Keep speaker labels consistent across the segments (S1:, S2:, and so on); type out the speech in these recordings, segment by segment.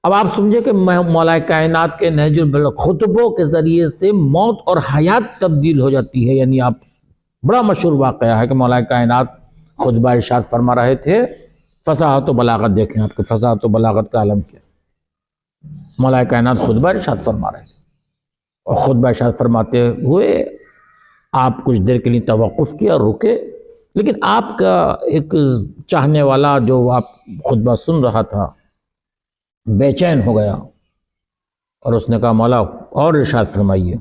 S1: اب آپ سمجھے کہ مولا کائنات کے نہج البلاغہ خطبوں کے ذریعے سے موت اور حیات تبدیل ہو جاتی ہے. یعنی آپ بڑا مشہور واقعہ ہے کہ مولا کائنات خطبہ ارشاد فرما رہے تھے. فصاحت و بلاغت دیکھیں آپ کے فصاحت و بلاغت کا عالم کیا. مولا کائنات خطبہ ارشاد فرما رہے تھے اور خطبہ ارشاد فرماتے ہوئے آپ کچھ دیر کے لیے توقف کیا، رکے، لیکن آپ کا ایک چاہنے والا جو آپ خطبہ سن رہا تھا بے چین ہو گیا اور اس نے کہا مولا اور ارشاد فرمائیے.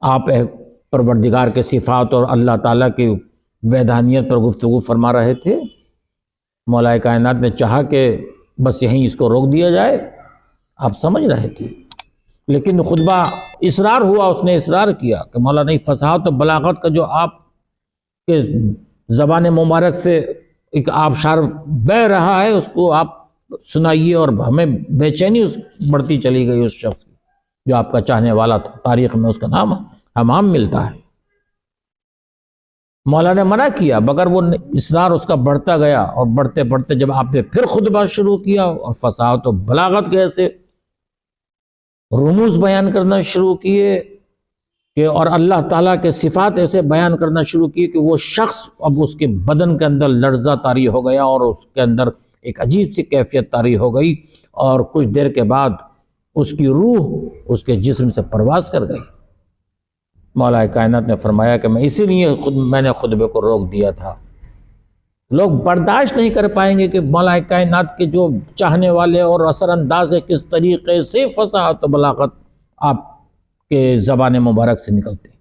S1: آپ ایک پروردگار کے صفات اور اللہ تعالیٰ کی وحدانیت پر گفتگو فرما رہے تھے. مولا کائنات نے چاہا کہ بس یہیں اس کو روک دیا جائے، آپ سمجھ رہے تھے، لیکن خطبہ اصرار ہوا، اس نے اصرار کیا کہ مولا نہیں، فصاحت و بلاغت کا جو آپ کے زبان مبارک سے ایک آبشار بہہ رہا ہے اس کو آپ سنائیے. اور ہمیں بے چینی بڑھتی چلی گئی اس شخص کی جو آپ کا چاہنے والا تھا. تاریخ میں اس کا نام حمام ملتا ہے. مولا نے منع کیا مگر وہ اصرار اس کا بڑھتا گیا، اور بڑھتے بڑھتے جب آپ نے پھر خطبہ شروع کیا اور فصاحت و بلاغت کے ایسے رموز بیان کرنا شروع کیے کہ اور اللہ تعالیٰ کے صفات ایسے بیان کرنا شروع کیے کہ وہ شخص اب اس کے بدن کے اندر لرزہ طاری ہو گیا اور اس کے اندر ایک عجیب سی کیفیت طاری ہو گئی، اور کچھ دیر کے بعد اس کی روح اس کے جسم سے پرواز کر گئی. مولا کائنات نے فرمایا کہ میں اسی لیے میں نے خطبے کو روک دیا تھا. لوگ برداشت نہیں کر پائیں گے کہ مولا کائنات کے جو چاہنے والے اور اثر انداز ہے کس طریقے سے فصاحت و بلاغت آپ کے زبان مبارک سے نکلتے ہیں.